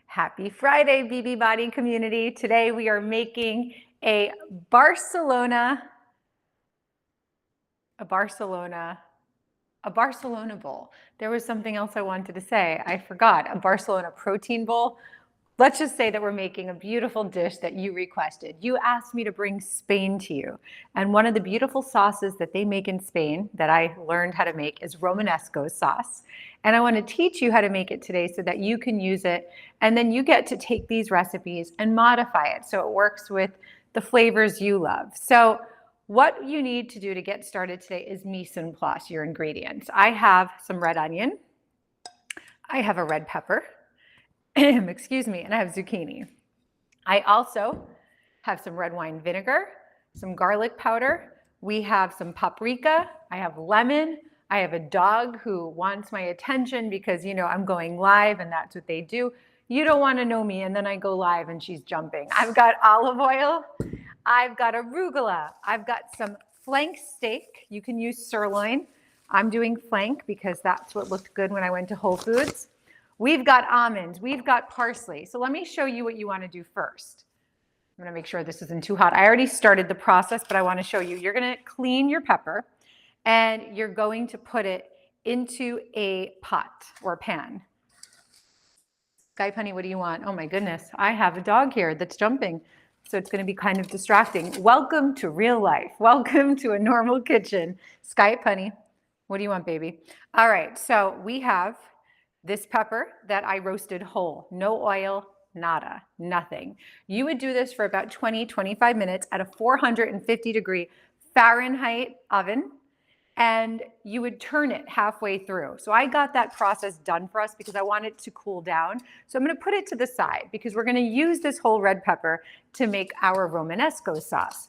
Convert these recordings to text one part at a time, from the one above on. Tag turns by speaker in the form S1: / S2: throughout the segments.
S1: Happy Friday, BB Body community. Today we are making a Barcelona bowl. There was something else I wanted to say. I forgot. A Barcelona protein bowl. Let's just say that we're making a beautiful dish that you requested. You asked me to bring Spain to you. And one of the beautiful sauces that they make in Spain that I learned how to make is Romesco sauce. And I want to teach you how to make it today so that you can use it. And then you get to take these recipes and modify it so it works with the flavors you love. So what you need to do to get started today is mise en place, your ingredients. I have some red onion. I have a red pepper. Excuse me, and I have zucchini. I also have some red wine vinegar, some garlic powder. We have some paprika. I have lemon. I have a dog who wants my attention because, you know, I'm going live and that's what they do. You don't want to know me and then I go live and she's jumping. I've got olive oil. I've got arugula. I've got some flank steak. You can use sirloin. I'm doing flank because that's what looked good when I went to Whole Foods. We've got almonds, we've got parsley. So let me show you what you want to do first. I'm going to make sure this isn't too hot. I already started the process, but I want to show you. You're going to clean your pepper and you're going to put it into a pot or pan. Skype, honey, what do you want? Oh my goodness, I have a dog here that's jumping. So it's going to be kind of distracting. Welcome to real life. Welcome to a normal kitchen. Skype, honey, what do you want, baby? All right, so we have this pepper that I roasted whole, no oil, nada, nothing. You would do this for about 20-25 minutes at a 450-degree Fahrenheit oven, and you would turn it halfway through. So I got that process done for us because I want it to cool down. So I'm going to put it to the side because we're going to use this whole red pepper to make our Romesco sauce.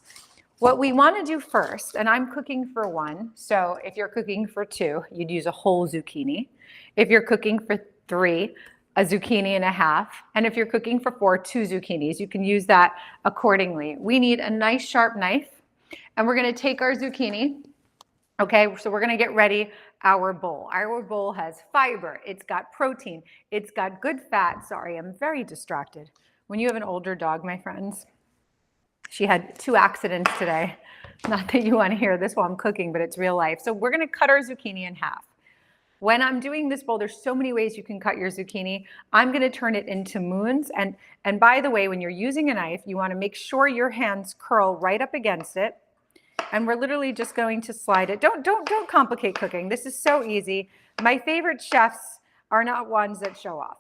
S1: What we want to do first, and I'm cooking for one, so if you're cooking for two, you'd use a whole zucchini. If you're cooking for three, a zucchini and a half. And if you're cooking for four, 2 zucchinis. You can use that accordingly. We need a nice sharp knife, and we're going to take our zucchini. Okay, so we're going to get ready our bowl. Our bowl has fiber. It's got protein. It's got good fat. Sorry, I'm very distracted. When you have an older dog, my friends, she had 2 accidents today. Not that you want to hear this while I'm cooking, but it's real life. So we're going to cut our zucchini in half. When I'm doing this bowl, there's so many ways you can cut your zucchini. I'm going to turn it into moons. And by the way, when you're using a knife, you want to make sure your hands curl right up against it. And we're literally just going to slide it. Don't complicate cooking. This is so easy. My favorite chefs are not ones that show off.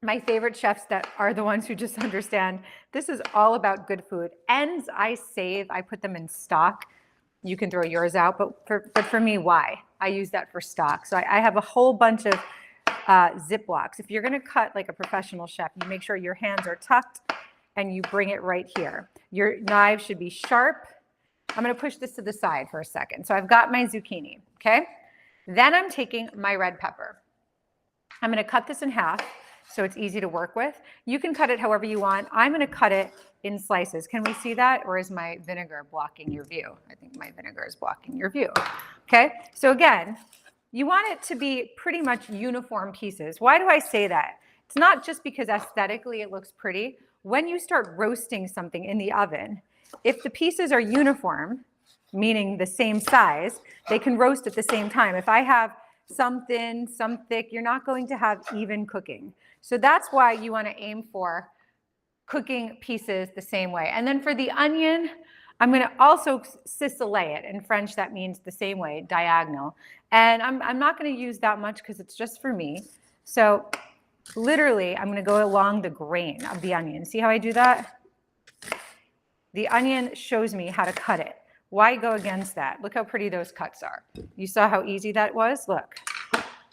S1: My favorite chefs that are the ones who just understand this is all about good food. Ends I save, I put them in stock. You can throw yours out, but for me, why? I use that for stock. So I have a whole bunch of Ziplocs. If you're going to cut like a professional chef, you make sure your hands are tucked and you bring it right here. Your knives should be sharp. I'm going to push this to the side for a second. So I've got my zucchini, okay? Then I'm taking my red pepper. I'm going to cut this in half so it's easy to work with. You can cut it however you want. I'm going to cut it in slices. Can we see that? Or is my vinegar blocking your view? I think my vinegar is blocking your view. Okay, so again, you want it to be pretty much uniform pieces. Why do I say that? It's not just because aesthetically it looks pretty. When you start roasting something in the oven, if the pieces are uniform, meaning the same size, they can roast at the same time. If I have some thin, some thick, you're not going to have even cooking. So that's why you want to aim for cooking pieces the same way. And then for the onion, I'm going to also ciselé it. In French, that means the same way, diagonal. And I'm not going to use that much because it's just for me. So literally, I'm going to go along the grain of the onion. See how I do that? The onion shows me how to cut it. Why go against that? Look how pretty those cuts are. You saw how easy that was? Look.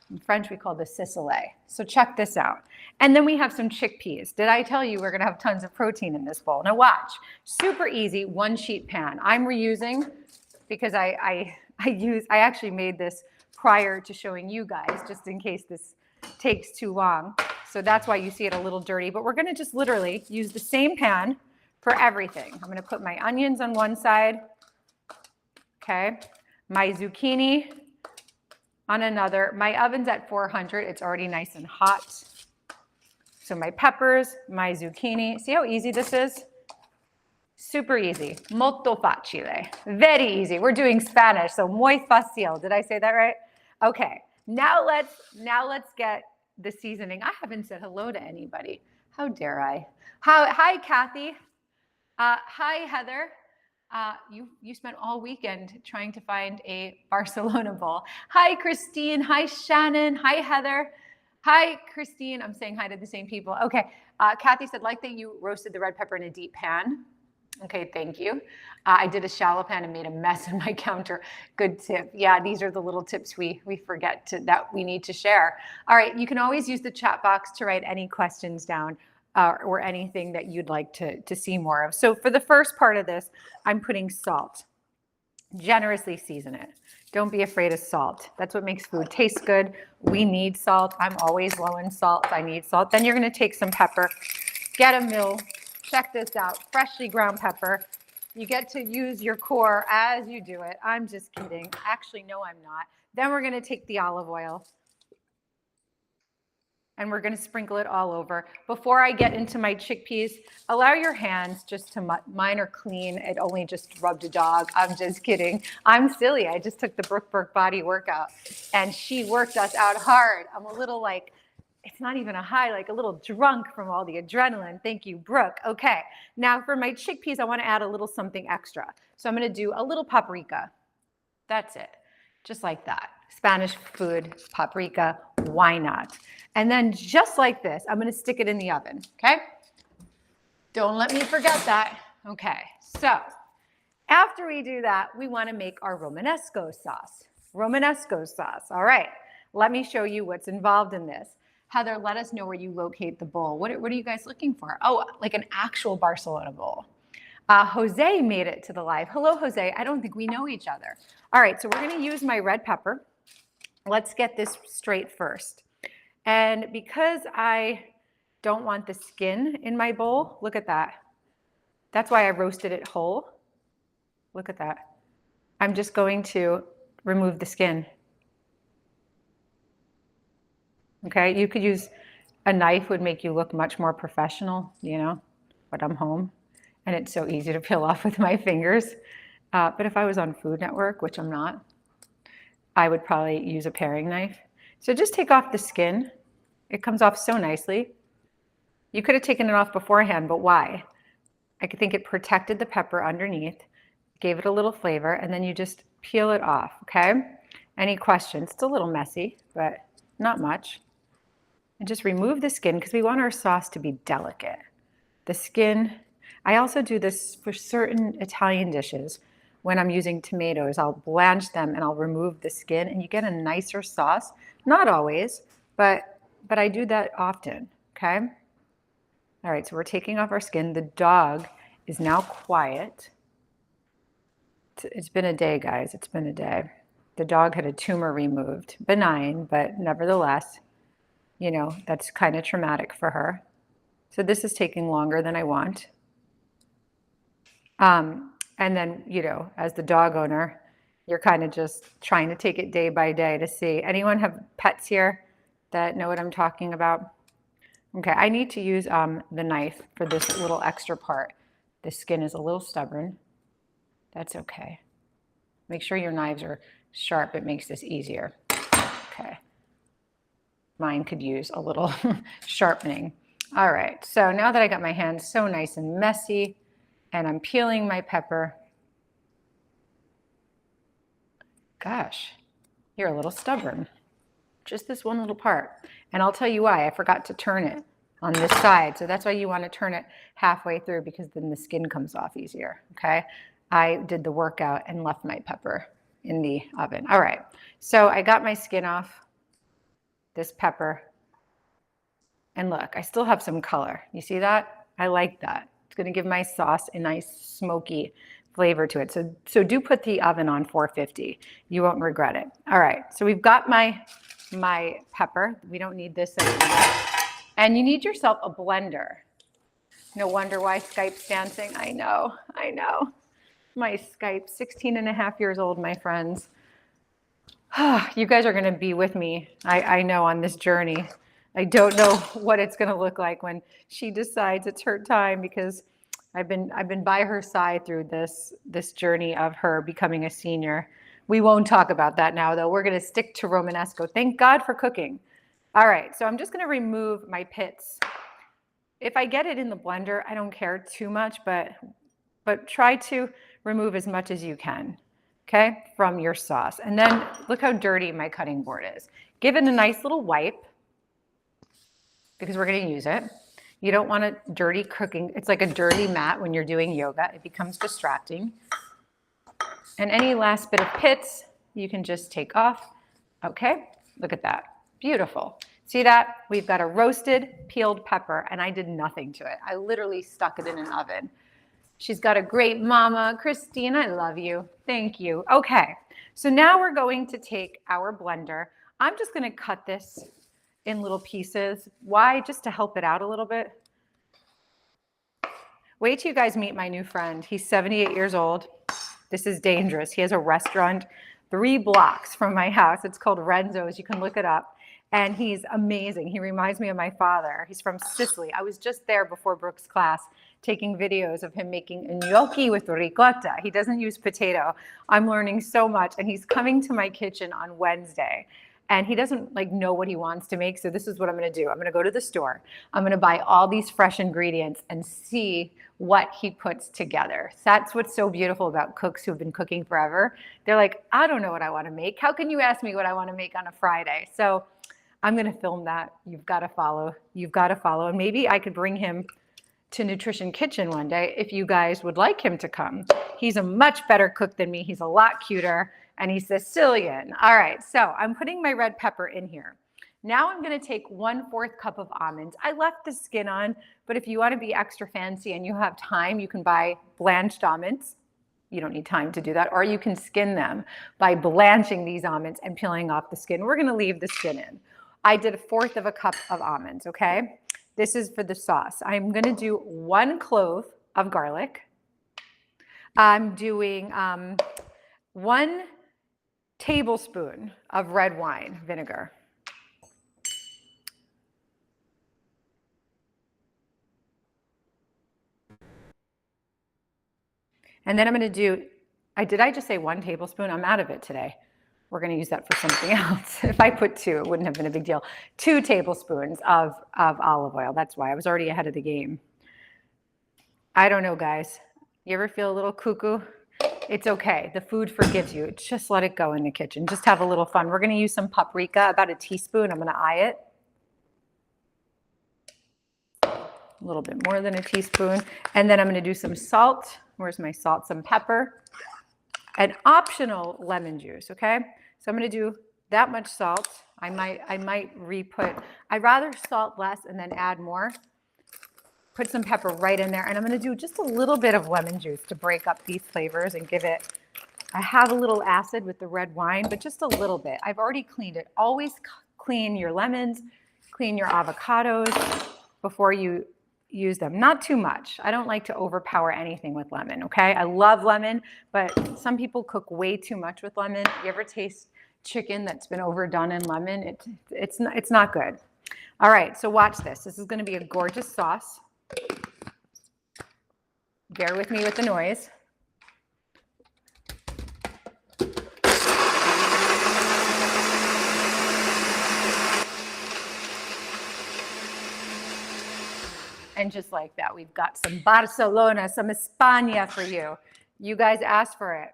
S1: In French, we call this ciselé. So check this out. And then we have some chickpeas. Did I tell you we're going to have tons of protein in this bowl? Now watch. Super easy, 1-sheet pan. I'm reusing because I actually made this prior to showing you guys, just in case this takes too long. So that's why you see it a little dirty. But we're going to just literally use the same pan for everything. I'm going to put my onions on one side. Okay. My zucchini on another. My oven's at 400. It's already nice and hot. So my peppers, my zucchini. See how easy this is? Super easy. Molto facile. Very easy. We're doing Spanish, so muy fácil. Did I say that right? Okay. Now let's get the seasoning. I haven't said hello to anybody. How dare I? Hi, Kathy. Hi, Heather. You spent all weekend trying to find a Barcelona bowl. Hi, Christine. Hi, Shannon. Hi, Heather. Hi, Christine. I'm saying hi to the same people. Okay. Kathy said, like that you roasted the red pepper in a deep pan. Okay, thank you. I did a shallow pan and made a mess on my counter. Good tip. Yeah, these are the little tips we forget that we need to share. All right, you can always use the chat box to write any questions down or anything that you'd like to see more of. So for the first part of this, I'm putting salt. Generously season it. Don't be afraid of salt. That's what makes food taste good. We need salt. I'm always low in salt. I need salt. Then you're going to take some pepper, get a mill. Check this out, freshly ground pepper. You get to use your core as you do it. I'm just kidding. Actually, no, I'm not. Then we're gonna take the olive oil and we're gonna sprinkle it all over. Before I get into my chickpeas, allow your hands just to, mine are clean. It only just rubbed a dog. I'm just kidding. I'm silly. I just took the Brooke Burke Body workout and she worked us out hard. I'm a little like, it's not even a high, like a little drunk from all the adrenaline. Thank you, Brooke. Okay, now for my chickpeas, I want to add a little something extra. So I'm going to do a little paprika. That's it, just like that. Spanish food, paprika, why not? And then just like this, I'm going to stick it in the oven, okay? Don't let me forget that. Okay, so after we do that, we want to make our Romesco sauce. Romesco sauce, all right. Let me show you what's involved in this. Heather, let us know where you locate the bowl. What are you guys looking for? Oh, like an actual Barcelona bowl. Jose made it to the live. Hello, Jose. I don't think we know each other. All right, so we're going to use my red pepper. Let's get this straight first. And because I don't want the skin in my bowl, look at that. That's why I roasted it whole. Look at that. I'm just going to remove the skin. Okay, you could use a knife, would make you look much more professional, you know, but I'm home and it's so easy to peel off with my fingers. But if I was on Food Network, which I'm not, I would probably use a paring knife. So just take off the skin. It comes off so nicely. You could have taken it off beforehand, but why? I could think it protected the pepper underneath, gave it a little flavor, and then you just peel it off, okay? Any questions? It's a little messy, but not much. And just remove the skin because we want our sauce to be delicate. The skin, I also do this for certain Italian dishes. When I'm using tomatoes, I'll blanch them and I'll remove the skin and you get a nicer sauce. Not always, but I do that often, okay? All right, so we're taking off our skin. The dog is now quiet. It's been a day, guys, it's been a day. The dog had a tumor removed, benign, but nevertheless, you know, that's kind of traumatic for her. So this is taking longer than I want. And then, you know, as the dog owner, you're kind of just trying to take it day by day to see. Anyone have pets here that know what I'm talking about? Okay, I need to use the knife for this little extra part. The skin is a little stubborn. That's okay. Make sure your knives are sharp. It makes this easier. Okay. Mine could use a little sharpening. All right, so now that I got my hands so nice and messy and I'm peeling my pepper, gosh, you're a little stubborn. Just this one little part. And I'll tell you why, I forgot to turn it on this side. So that's why you want to turn it halfway through because then the skin comes off easier, okay? I did the workout and left my pepper in the oven. All right, so I got my skin off. This pepper. And look, I still have some color. You see that? I like that. It's going to give my sauce a nice smoky flavor to it. So do put the oven on 450. You won't regret it. All right, so we've got my pepper. We don't need this anymore. And you need yourself a blender. No wonder why Skype's dancing. I know. My Skype, 16 and a half years old, my friends. You guys are going to be with me, I know, on this journey I don't know what it's going to look like when she decides it's her time, because I've been by her side through this journey of her becoming a senior. We won't talk about that now, though. We're going to stick to Romesco. Thank God for cooking. All right, so I'm just going to remove my pits. If I get it in the blender, I don't care too much, but try to remove as much as you can, okay, from your sauce. And then look how dirty my cutting board is. Give it a nice little wipe, because we're going to use it. You don't want a dirty cooking. It's like a dirty mat when you're doing yoga. It becomes distracting. And any last bit of pits, you can just take off. Okay, look at that. Beautiful. See that? We've got a roasted peeled pepper, and I did nothing to it. I literally stuck it in an oven. She's got a great mama. Christine, I love you. Thank you. Okay, so now we're going to take our blender. I'm just going to cut this in little pieces. Why? Just to help it out a little bit. Wait till you guys meet my new friend. He's 78 years old. This is dangerous. He has a restaurant 3 blocks from my house. It's called Renzo's. You can look it up. And he's amazing. He reminds me of my father. He's from Sicily. I was just there before Brooke's class taking videos of him making gnocchi with ricotta. He doesn't use potato. I'm learning so much. And he's coming to my kitchen on Wednesday. And he doesn't know what he wants to make. So this is what I'm going to do. I'm going to go to the store. I'm going to buy all these fresh ingredients and see what he puts together. That's what's so beautiful about cooks who've been cooking forever. They're like, I don't know what I want to make. How can you ask me what I want to make on a Friday? So I'm going to film that. You've got to follow. You've got to follow. And maybe I could bring him to Nutrition Kitchen one day if you guys would like him to come. He's a much better cook than me. He's a lot cuter. And he's Sicilian. All right, so I'm putting my red pepper in here. Now I'm gonna take 1/4 cup of almonds. I left the skin on, but if you wanna be extra fancy and you have time, you can buy blanched almonds. You don't need time to do that, or you can skin them by blanching these almonds and peeling off the skin. We're gonna leave the skin in. I did 1/4 cup of almonds, okay? This is for the sauce. I'm gonna do 1 clove of garlic. I'm doing 1 tablespoon of red wine vinegar. And then I'm going to do, did I just say 1 tablespoon? I'm out of it today. We're going to use that for something else. If I put 2, it wouldn't have been a big deal. 2 tablespoons of olive oil. That's why I was already ahead of the game. I don't know, guys. You ever feel a little cuckoo? It's okay. The food forgives you. Just let it go in the kitchen. Just have a little fun. We're going to use some paprika, about 1 teaspoon. I'm going to eye it. A little bit more than 1 teaspoon. And then I'm going to do some salt. Where's my salt? Some pepper. And optional lemon juice, okay? So I'm going to do that much salt. I might re-put. I'd rather salt less and then add more. Put some pepper right in there, and I'm going to do just a little bit of lemon juice to break up these flavors and give it. I have a little acid with the red wine, but just a little bit. I've already cleaned it. Always clean your lemons, clean your avocados before you use them. Not too much. I don't like to overpower anything with lemon, okay? I love lemon, but some people cook way too much with lemon. You ever taste chicken that's been overdone in lemon? It's not good. All right, so watch this. This is going to be a gorgeous sauce. Bear with me with the noise. And just like that, we've got some Barcelona, some España for you. You guys asked for it.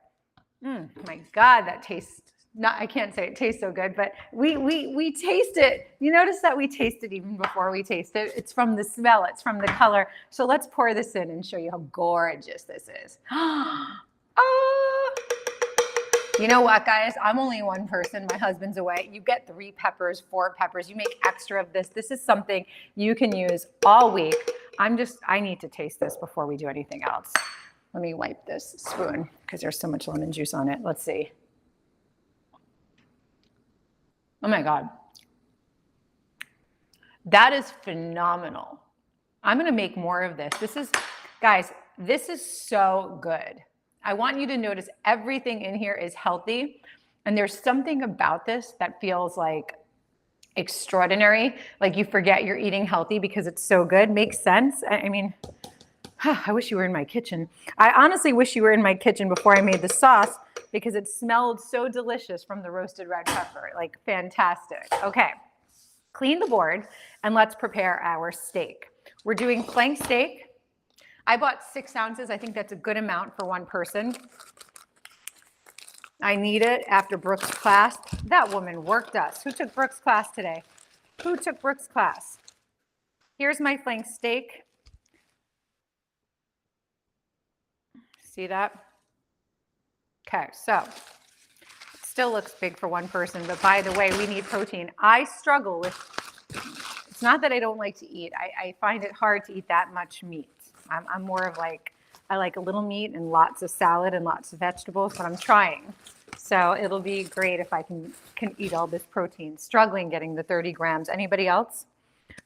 S1: My God, that tastes, I can't say it tastes so good, but we taste it. You notice that we taste it even before we taste it. It's from the smell, it's from the color. So let's pour this in and show you how gorgeous this is. Oh. You know what, guys? I'm only one person. My husband's away. You get 3 peppers, 4 peppers. You make extra of this. This is something you can use all week. I need to taste this before we do anything else. Let me wipe this spoon because there's so much lemon juice on it. Let's see. Oh my God. That is phenomenal. I'm going to make more of this. Guys, this is so good. I want you to notice everything in here is healthy. And there's something about this that feels like extraordinary. Like you forget you're eating healthy because it's so good. Makes sense. I mean, I wish you were in my kitchen. I honestly wish you were in my kitchen before I made the sauce because it smelled so delicious from the roasted red pepper. Like fantastic. Okay, clean the board and let's prepare our steak. We're doing flank steak. I bought 6 ounces. I think that's a good amount for one person. I need it after Brooke's class. That woman worked us. Who took Brooke's class today? Who took Brooke's class? Here's my flank steak. See that? Okay, so it still looks big for one person, but by the way, we need protein. I struggle with, it's not that I don't like to eat. I find it hard to eat that much meat. I'm more of like, I like a little meat and lots of salad and lots of vegetables, but I'm trying. So it'll be great if I can eat all this protein. Struggling getting the 30 grams. Anybody else?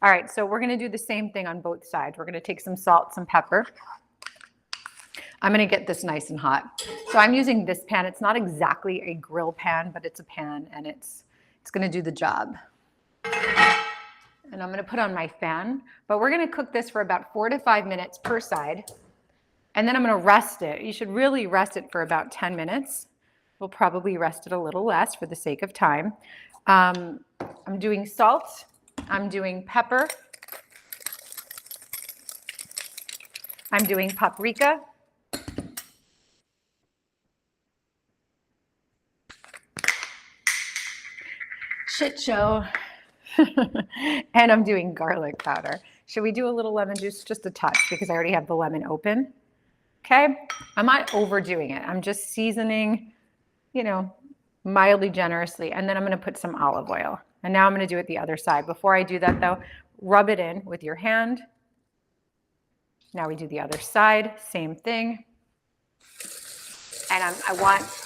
S1: All right, so we're gonna do the same thing on both sides. We're gonna take some salt, some pepper. I'm gonna get this nice and hot. So I'm using this pan. It's not exactly a grill pan, but it's a pan and it's gonna do the job. And I'm gonna put on my fan, but we're gonna cook this for about 4 to 5 minutes per side. And then I'm gonna rest it. You should really rest it for about 10 minutes. We'll probably rest it a little less for the sake of time. I'm doing salt, I'm doing pepper, I'm doing paprika, shit show, and I'm doing garlic powder. Should we do a little lemon juice? Just a touch because I already have the lemon open. Okay, I'm not overdoing it. I'm just seasoning, you know, mildly generously. And then I'm gonna put some olive oil. And now I'm gonna do it the other side. Before I do that though, rub it in with your hand. Now we do the other side, same thing. And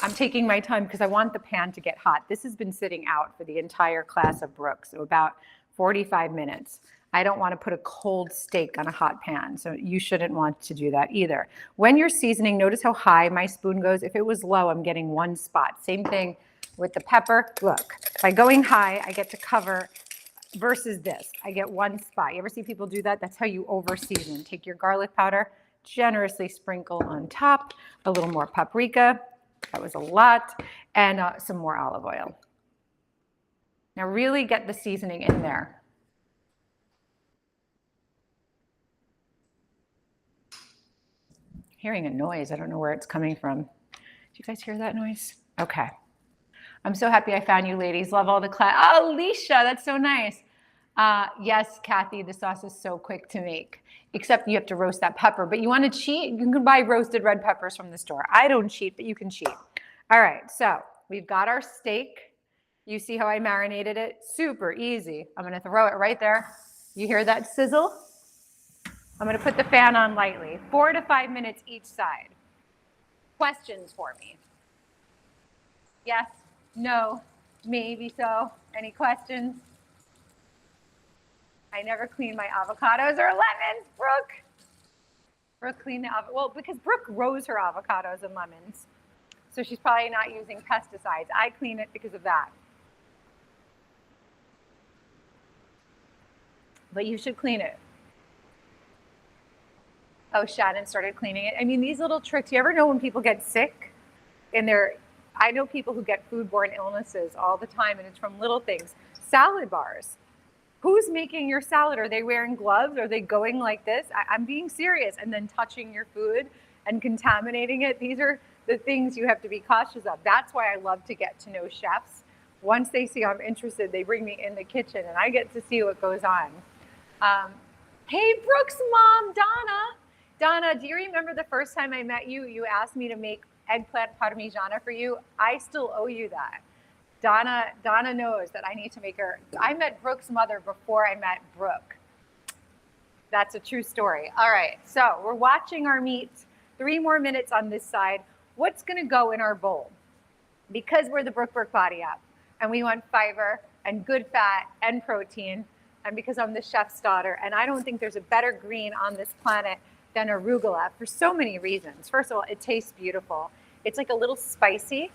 S1: I'm taking my time because I want the pan to get hot. This has been sitting out for the entire class of Brooke, so about 45 minutes. I don't want to put a cold steak on a hot pan, so you shouldn't want to do that either. When you're seasoning, notice how high my spoon goes. If it was low, I'm getting one spot. Same thing with the pepper. Look, by going high, I get to cover versus this. I get one spot. You ever see people do that? That's how you over season. Take your garlic powder, generously sprinkle on top, a little more paprika. That was a lot, and some more olive oil. Now really get the seasoning in there. Hearing a noise. I don't know where it's coming from. Do you guys hear that noise? Okay. I'm so happy I found you ladies. Love all the class. Oh, Alicia, that's so nice. Yes, Kathy, the sauce is so quick to make, except you have to roast that pepper. But you want to cheat? You can buy roasted red peppers from the store. I don't cheat, but you can cheat. All right, so we've got our steak. You see how I marinated it? Super easy. I'm going to throw it right there. You hear that sizzle? I'm going to put the fan on lightly. 4 to 5 minutes each side. Questions for me? Yes? No? Maybe so? Any questions? I never clean my avocados or lemons, Brooke. Brooke clean the avocado. Well, because Brooke grows her avocados and lemons. So she's probably not using pesticides. I clean it because of that. But you should clean it. Oh, Shannon started cleaning it. I mean, these little tricks, you ever know when people get sick? I know people who get foodborne illnesses all the time, and it's from little things. Salad bars. Who's making your salad? Are they wearing gloves? Are they going like this? I'm being serious. And then touching your food and contaminating it. These are the things you have to be cautious of. That's why I love to get to know chefs. Once they see I'm interested, they bring me in the kitchen and I get to see what goes on. Hey, Brooke's mom, Donna. Donna, do you remember the first time I met you? You asked me to make eggplant parmigiana for you. I still owe you that. Donna knows that I need to make her. I met Brooke's mother before I met Brooke. That's a true story. All right, so we're watching our meat. 3 more minutes on this side. What's gonna go in our bowl? Because we're the Brooke Burke Body app, and we want fiber and good fat and protein, and because I'm the chef's daughter, and I don't think there's a better green on this planet than arugula for so many reasons. First of all, it tastes beautiful. It's like a little spicy.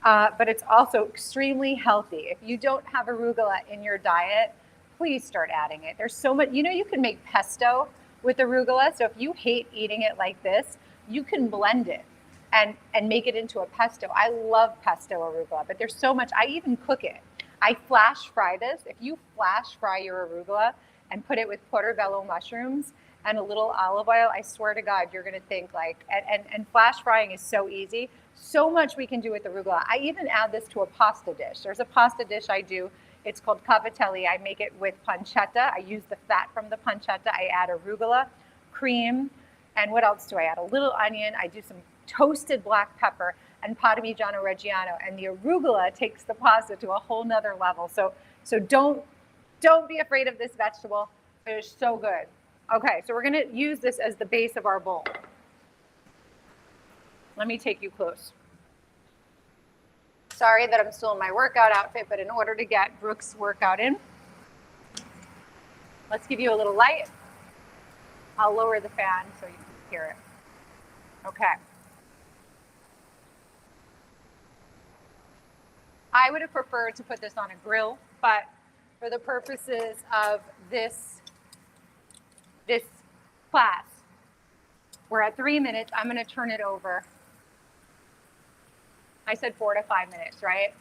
S1: but it's also extremely healthy. If you don't have arugula in your diet, please start adding it. There's so much, you can make pesto with arugula. So if you hate eating it like this, you can blend it and make it into a pesto. I love pesto arugula, but there's so much. I even cook it. I flash fry this. If you flash fry your arugula and put it with portobello mushrooms and a little olive oil, I swear to God, you're gonna think like, and flash frying is so easy. So much we can do with arugula. I even add this to a pasta dish. There's a pasta dish I do. It's called cavatelli. I make it with pancetta. I use the fat from the pancetta. I add arugula, cream, and what else do I add? A little onion. I do some toasted black pepper and Parmigiano Reggiano. And the arugula takes the pasta to a whole nother level. So don't be afraid of this vegetable. It is so good. Okay, so we're gonna use this as the base of our bowl. Let me take you close. Sorry that I'm still in my workout outfit, but in order to get Brooke's workout in, let's give you a little light. I'll lower the fan so you can hear it. Okay. I would have preferred to put this on a grill, but for the purposes of this class, we're at 3 minutes. I'm going to turn it over. I said 4 to 5 minutes, right?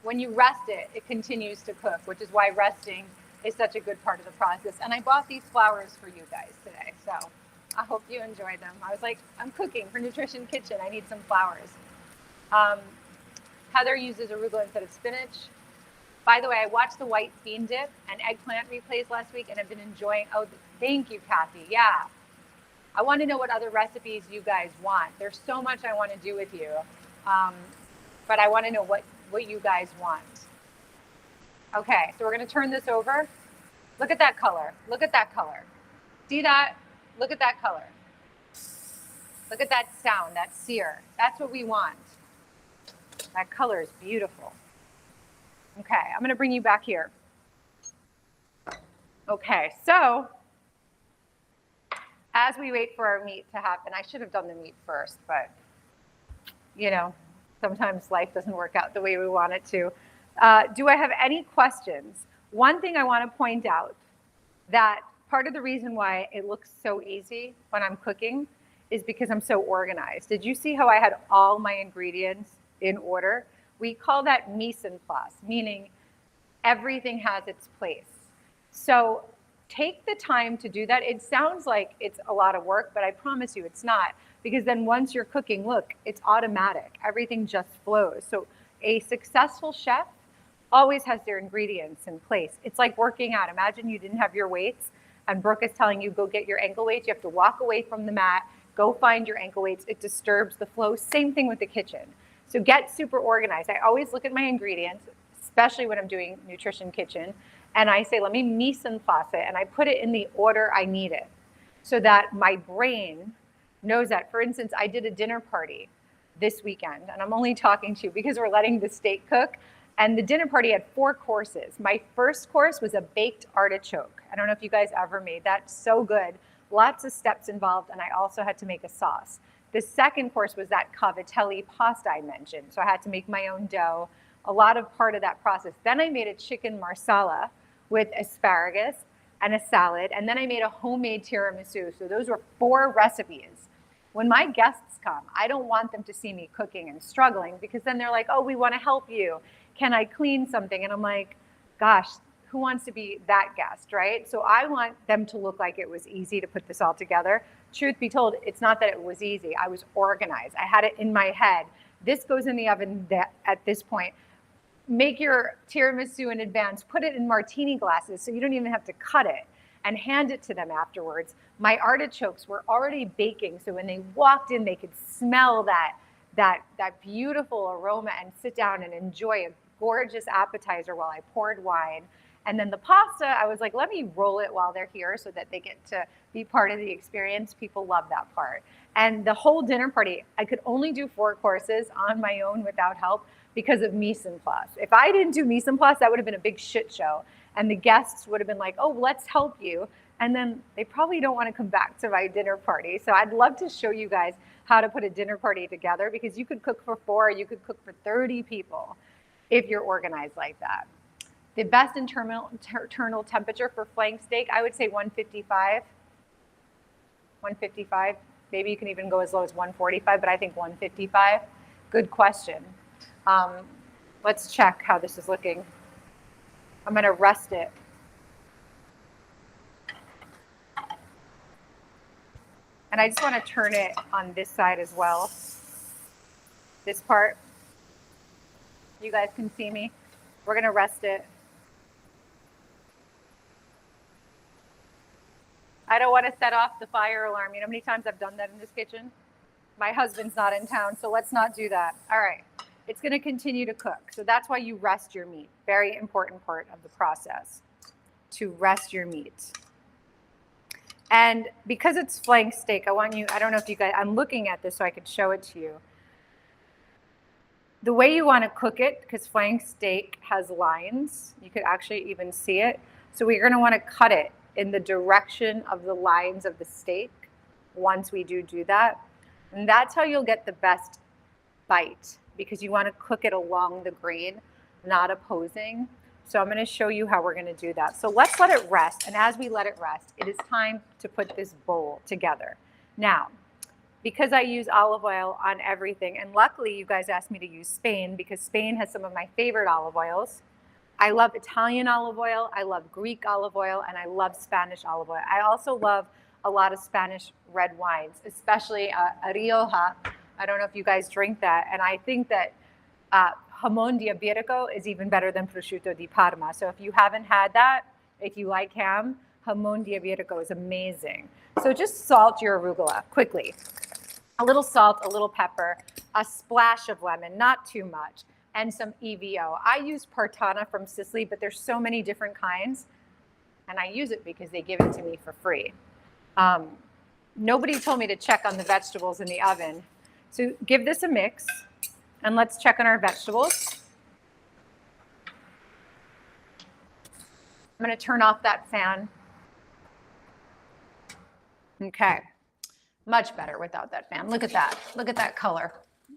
S1: When you rest it, it continues to cook, which is why resting is such a good part of the process. And I bought these flowers for you guys today, so I hope you enjoy them. I was like, I'm cooking for Nutrition Kitchen. I need some flowers. Heather uses arugula instead of spinach. By the way, I watched the white bean dip and eggplant replays last week and have been enjoying, oh, thank you, Kathy. Yeah. I want to know what other recipes you guys want. There's so much I want to do with you. But I want to know what you guys want. Okay, so we're going to turn this over. Look at that color. Look at that color. See that? Look at that color. Look at that sound, that sear. That's what we want. That color is beautiful. Okay, I'm going to bring you back here. Okay, so as we wait for our meat to happen, I should have done the meat first, but sometimes life doesn't work out the way we want it to. Do I have any questions? One thing I want to point out, that part of the reason why it looks so easy when I'm cooking is because I'm so organized. Did you see how I had all my ingredients in order? We call that mise en place, meaning everything has its place. So take the time to do that. It sounds like it's a lot of work, but I promise you it's not. Because then once you're cooking, look, it's automatic. Everything just flows. So a successful chef always has their ingredients in place. It's like working out. Imagine you didn't have your weights and Brooke is telling you, go get your ankle weights. You have to walk away from the mat, go find your ankle weights. It disturbs the flow. Same thing with the kitchen. So get super organized. I always look at my ingredients, especially when I'm doing Nutrition Kitchen, and I say, let me mise en place it, and I put it in the order I need it so that my brain knows that. For instance, I did a dinner party this weekend, and I'm only talking to you because we're letting the steak cook, and the dinner party had 4 courses. My first course was a baked artichoke. I don't know if you guys ever made that. So good. Lots of steps involved, and I also had to make a sauce. The second course was that cavatelli pasta I mentioned. So I had to make my own dough, a lot of part of that process. Then I made a chicken marsala with asparagus and a salad. And then I made a homemade tiramisu. So those were 4 recipes. When my guests come, I don't want them to see me cooking and struggling, because then they're like, oh, we want to help you. Can I clean something? And I'm like, gosh, who wants to be that guest, right? So I want them to look like it was easy to put this all together. Truth be told, it's not that it was easy. I was organized. I had it in my head. This goes in the oven at this point. Make your tiramisu in advance. Put it in martini glasses so you don't even have to cut it, and hand it to them afterwards. My artichokes were already baking, so when they walked in, they could smell that beautiful aroma and sit down and enjoy a gorgeous appetizer while I poured wine. And then the pasta, I was like, let me roll it while they're here so that they get to be part of the experience. People love that part. And the whole dinner party, I could only do 4 courses on my own without help because of mise en place. If I didn't do mise en place, that would have been a big shit show. And the guests would have been like, oh, let's help you. and then they probably don't want to come back to my dinner party. So I'd love to show you guys how to put a dinner party together, because you could cook for 4, you could cook for 30 people if you're organized like that. The best internal temperature for flank steak, I would say 155. 155. Maybe you can even go as low as 145, but I think 155. Good question. Let's check how this is looking. I'm going to rest it. And I just want to turn it on this side as well. This part. You guys can see me. We're going to rest it. I don't want to set off the fire alarm. You know how many times I've done that in this kitchen? My husband's not in town, so let's not do that. All right. It's going to continue to cook. So that's why you rest your meat. Very important part of the process, to rest your meat. And because it's flank steak, I don't know if you guys, I'm looking at this so I could show it to you. The way you want to cook it, because flank steak has lines, you could actually even see it. So we're going to want to cut it in the direction of the lines of the steak once we do that. And that's how you'll get the best bite, because you want to cook it along the grain, not opposing. So I'm going to show you how we're going to do that. So let's let it rest. And as we let it rest, it is time to put this bowl together. Now, because I use olive oil on everything, and luckily you guys asked me to use Spain, because Spain has some of my favorite olive oils. I love Italian olive oil, I love Greek olive oil, and I love Spanish olive oil. I also love a lot of Spanish red wines, especially Rioja. I don't know if you guys drink that. And I think that jamón de ibérico is even better than prosciutto di Parma. So if you haven't had that, if you like ham, jamón de ibérico is amazing. So just salt your arugula quickly. A little salt, a little pepper, a splash of lemon, not too much, and some EVO. I use Partana from Sicily, but there's so many different kinds, and I use it because they give it to me for free. Nobody told me to check on the vegetables in the oven. So give this a mix, and let's check on our vegetables. I'm going to turn off that fan. Okay. Much better without that fan. Look at that. Look at that color.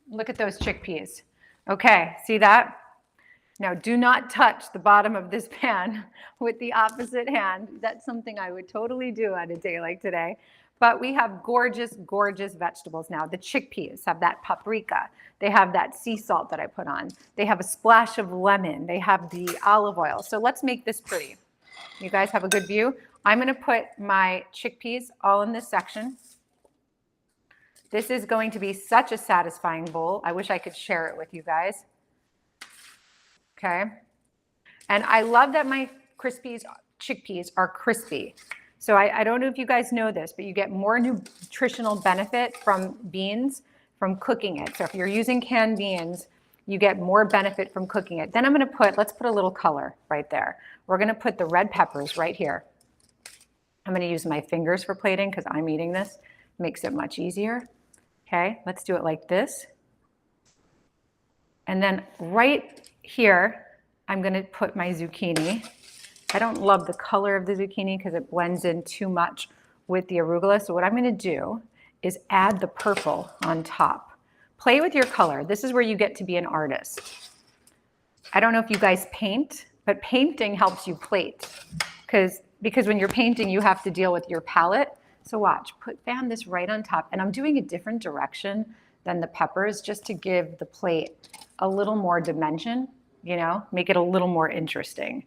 S1: Look at those chickpeas. Okay, see that? Now do not touch the bottom of this pan with the opposite hand. That's something I would totally do on a day like today. But we have gorgeous, gorgeous vegetables now. The chickpeas have that paprika. They have that sea salt that I put on. They have a splash of lemon. They have the olive oil. So let's make this pretty. You guys have a good view? I'm going to put my chickpeas all in this section. This is going to be such a satisfying bowl. I wish I could share it with you guys. Okay. And I love that my chickpeas are crispy. So I don't know if you guys know this, but you get more nutritional benefit from beans from cooking it. So if you're using canned beans, you get more benefit from cooking it. Then I'm going to let's put a little color right there. We're going to put the red peppers right here. I'm going to use my fingers for plating because I'm eating this. Makes it much easier. Okay, let's do it like this. And then right here, I'm going to put my zucchini. I don't love the color of the zucchini because it blends in too much with the arugula. So what I'm going to do is add the purple on top. Play with your color. This is where you get to be an artist. I don't know if you guys paint, but painting helps you plate. Because when you're painting, you have to deal with your palette. So watch, fan this right on top. And I'm doing a different direction than the peppers just to give the plate a little more dimension, make it a little more interesting.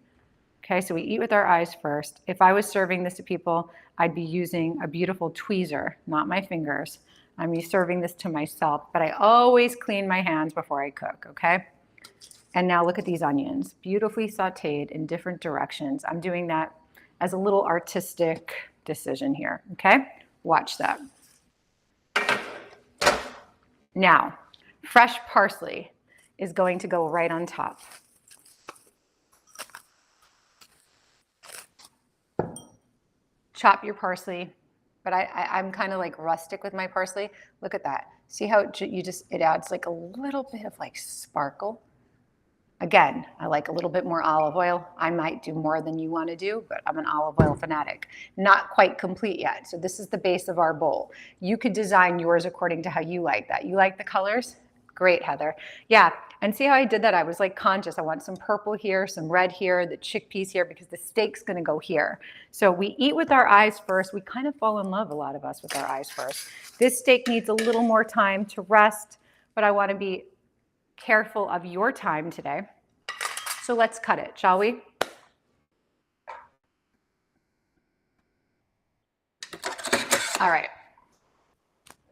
S1: Okay, so we eat with our eyes first. If I was serving this to people, I'd be using a beautiful tweezer, not my fingers. I'm serving this to myself, but I always clean my hands before I cook, okay? And now look at these onions, beautifully sauteed in different directions. I'm doing that as a little artistic decision here, okay? Watch that. Now, fresh parsley is going to go right on top. Chop your parsley, but I'm kind of like rustic with my parsley. Look at that. See how it adds like a little bit of like sparkle. Again, I like a little bit more olive oil. I might do more than you want to do, but I'm an olive oil fanatic. Not quite complete yet. So this is the base of our bowl. You could design yours according to how you like that. You like the colors? Great, Heather. Yeah, and see how I did that? I was like conscious. I want some purple here, some red here, the chickpeas here, because the steak's gonna go here. So we eat with our eyes first. We kind of fall in love, a lot of us, with our eyes first. This steak needs a little more time to rest, but I want to be careful of your time today. So let's cut it, shall we? All right.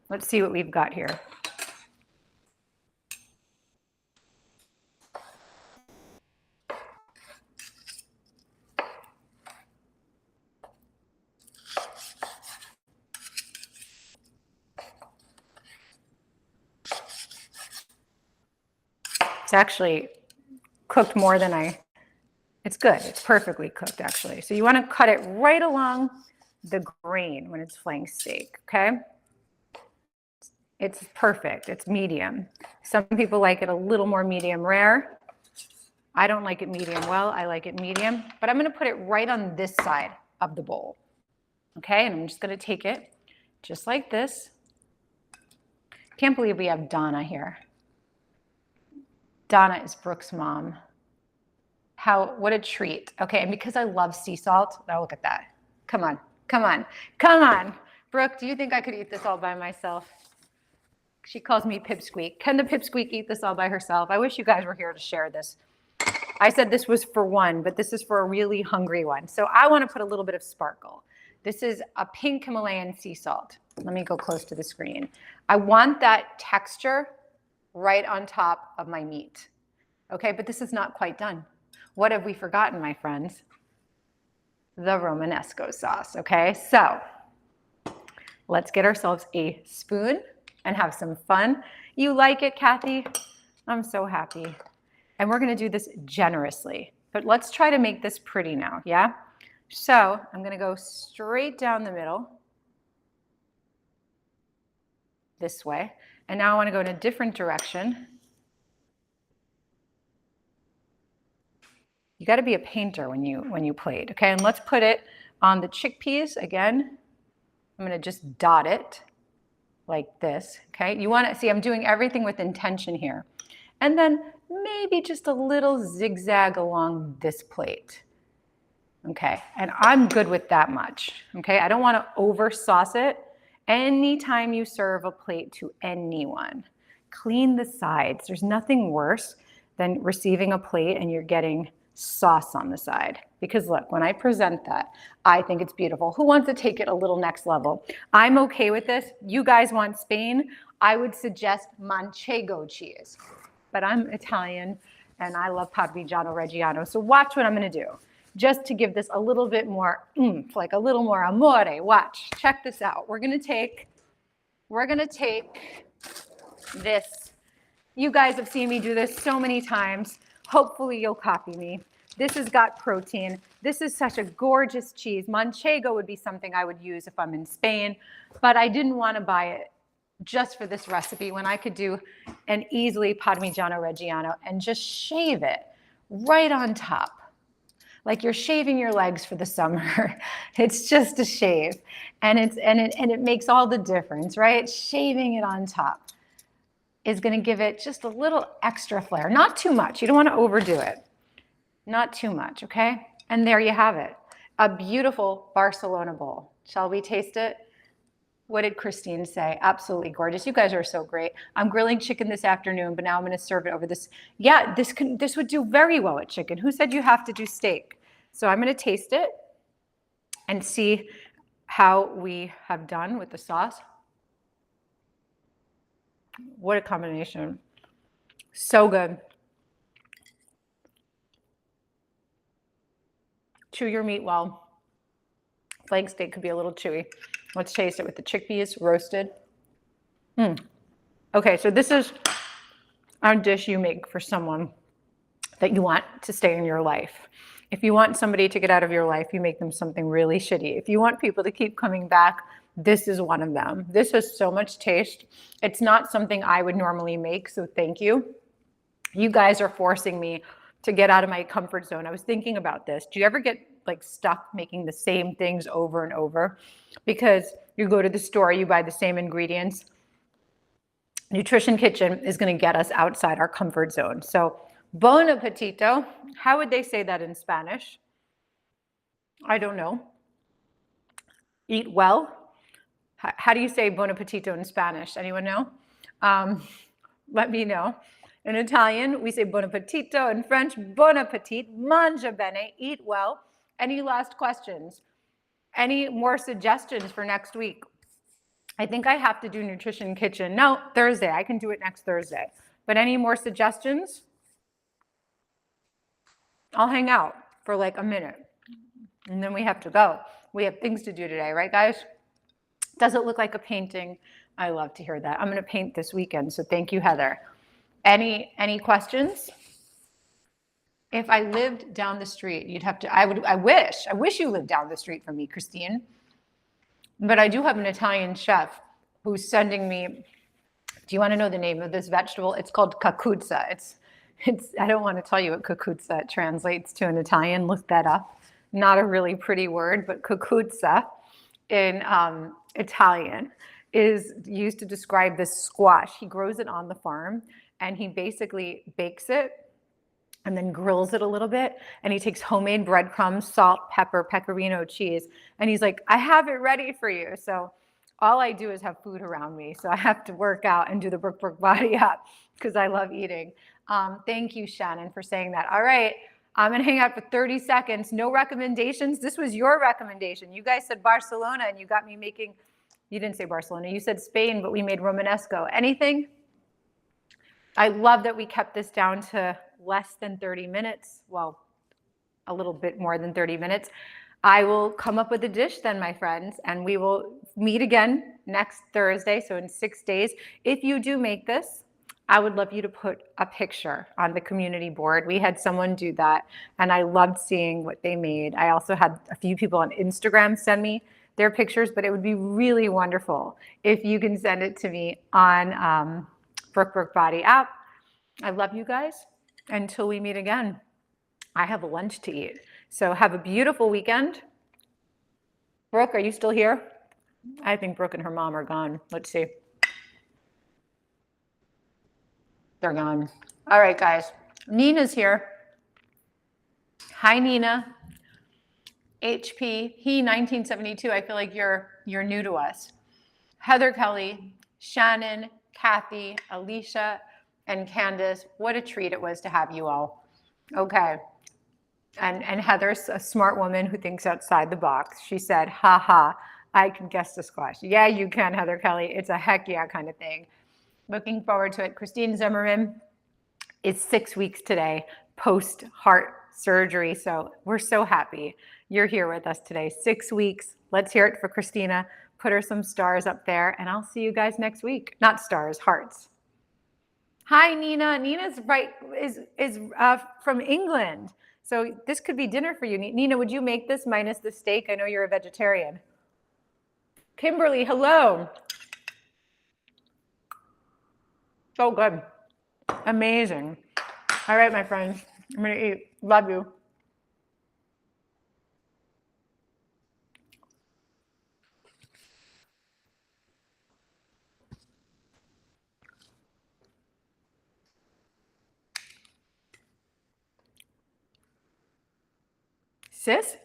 S1: Let's see what we've got here. It's actually cooked more than it's good. It's perfectly cooked, actually. So you want to cut it right along the grain when it's flank steak, okay? It's perfect. It's medium. Some people like it a little more medium rare. I don't like it medium well. I like it medium. But I'm going to put it right on this side of the bowl, okay? And I'm just going to take it just like this. Can't believe we have Donna here. Donna is Brooke's mom. What a treat. Okay, and because I love sea salt, now look at that. Come on, come on, come on. Brooke, do you think I could eat this all by myself? She calls me Pipsqueak. Can the Pipsqueak eat this all by herself? I wish you guys were here to share this. I said this was for one, but this is for a really hungry one. So I want to put a little bit of sparkle. This is a pink Himalayan sea salt. Let me go close to the screen. I want that texture right on top of my meat. Okay, but this is not quite done. What have we forgotten, my friends? The Romesco sauce, okay? So let's get ourselves a spoon and have some fun. You like it, Kathy? I'm so happy. And we're gonna do this generously, but let's try to make this pretty now, yeah? So I'm gonna go straight down the middle, this way. And now I want to go in a different direction. You got to be a painter when you plate, okay? And let's put it on the chickpeas again. I'm going to just dot it like this, okay? You want to see I'm doing everything with intention here. And then maybe just a little zigzag along this plate. Okay? And I'm good with that much. Okay? I don't want to over sauce it. Anytime you serve a plate to anyone, clean the sides. There's nothing worse than receiving a plate and you're getting sauce on the side. Because look, when I present that, I think it's beautiful. Who wants to take it a little next level? I'm okay with this. You guys want Spain? I would suggest Manchego cheese. But I'm Italian and I love Parmigiano Reggiano. So watch what I'm going to do. Just to give this a little bit more oomph, like a little more amore. Watch, check this out. We're gonna take this. You guys have seen me do this so many times. Hopefully you'll copy me. This has got protein. This is such a gorgeous cheese. Manchego would be something I would use if I'm in Spain, but I didn't want to buy it just for this recipe when I could do an easily Parmigiano Reggiano and just shave it right on top. Like you're shaving your legs for the summer. It's just a shave. And it makes all the difference, right? Shaving it on top is going to give it just a little extra flair. Not too much. You don't want to overdo it. Not too much, okay? And there you have it. A beautiful Barcelona bowl. Shall we taste it? What did Christine say? Absolutely gorgeous. You guys are so great. I'm grilling chicken this afternoon, but now I'm going to serve it over this. Yeah, this would do very well with chicken. Who said you have to do steak? So I'm going to taste it and see how we have done with the sauce. What a combination. So good. Chew your meat well. Flank steak could be a little chewy. Let's taste it with the chickpeas roasted. Okay, so this is a dish you make for someone that you want to stay in your life. If you want somebody to get out of your life, you make them something really shitty. If you want people to keep coming back, this is one of them. This has so much taste. It's not something I would normally make, so thank you. You guys are forcing me to get out of my comfort zone. I was thinking about this. Do you ever get like stuck making the same things over and over? Because you go to the store, you buy the same ingredients. Nutrition Kitchen is going to get us outside our comfort zone. So, bon appetito. How would they say that in Spanish? I don't know. Eat well. How do you say bon appetito in Spanish? Anyone know? Let me know. In Italian, we say buon appetito. In French, bon appetit, mangia bene, eat well. Any last questions? Any more suggestions for next week? I think I have to do Nutrition Kitchen. No, Thursday. I can do it next Thursday. But any more suggestions? I'll hang out for like a minute. And then we have to go. We have things to do today, right, guys? Does it look like a painting? I love to hear that. I'm going to paint this weekend, so thank you, Heather. Any questions? If I lived down the street, you'd have to, I wish you lived down the street from me, Christine. But I do have an Italian chef who's sending me, do you want to know the name of this vegetable? It's called cacuzza. It's I don't want to tell you what cacuzza translates to in Italian. Look that up. Not a really pretty word, but cacuzza in Italian is used to describe this squash. He grows it on the farm and he basically bakes it and then grills it a little bit. And he takes homemade breadcrumbs, salt, pepper, pecorino cheese. And he's like, I have it ready for you. So all I do is have food around me. So I have to work out and do the Brooke Burke Body app because I love eating. Thank you, Shannon, for saying that. All right. I'm going to hang out for 30 seconds. No recommendations. This was your recommendation. You guys said Barcelona and you got me making, you didn't say Barcelona. You said Spain, but we made Romesco. Anything? I love that we kept this down to less than 30 minutes. Well, a little bit more than 30 minutes. I will come up with a dish then, my friends, and we will meet again next Thursday. So in 6 days, if you do make this, I would love you to put a picture on the community board. We had someone do that, and I loved seeing what they made. I also had a few people on Instagram send me their pictures, but it would be really wonderful if you can send it to me on Brooke Burke Body app. I love you guys. Until we meet again, I have a lunch to eat. So have a beautiful weekend. Brooke, are you still here? I think Brooke and her mom are gone. Let's see. They're gone. All right, guys. Nina's here. Hi, Nina. HP, he 1972. I feel like you're new to us. Heather Kelly, Shannon, Kathy, Alicia, and Candace. What a treat it was to have you all. Okay. And Heather's a smart woman who thinks outside the box. She said, ha ha, I can guess the squash. Yeah, you can, Heather Kelly. It's a heck yeah kind of thing. Looking forward to it. Christine Zimmerman is 6 weeks today, post-heart surgery. So we're so happy you're here with us today. 6 weeks. Let's hear it for Christina. Put her some stars up there, and I'll see you guys next week. Not stars, hearts. Hi, Nina. Nina's is from England. So this could be dinner for you. Nina, would you make this minus the steak? I know you're a vegetarian. Kimberly, hello. So good. Amazing. All right, my friends. I'm going to eat. Love you. Sis?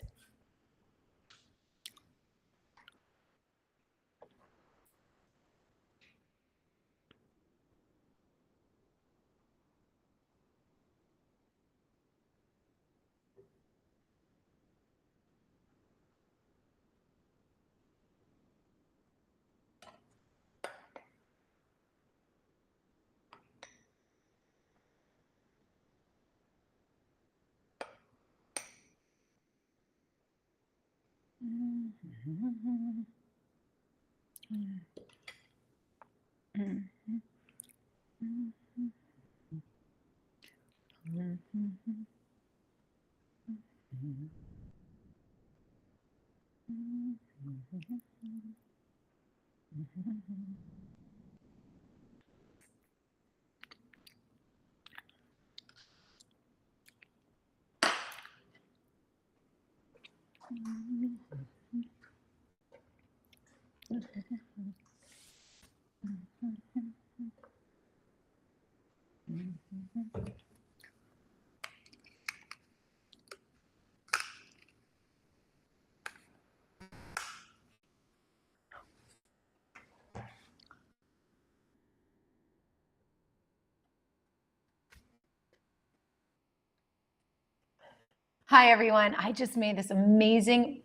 S1: Hi everyone, I just made this amazing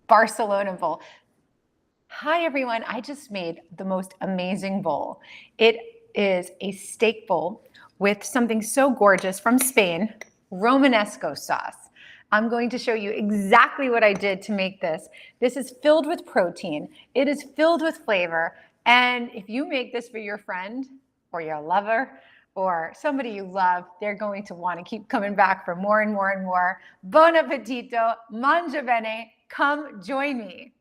S1: Barcelona bowl. Hi everyone, I just made the most amazing bowl. It is a steak bowl with something so gorgeous from Spain, Romesco sauce. I'm going to show you exactly what I did to make this. This is filled with protein, it is filled with flavor, and if you make this for your friend or your lover, or somebody you love, they're going to want to keep coming back for more and more and more. Buon appetito, mangia bene, come join me.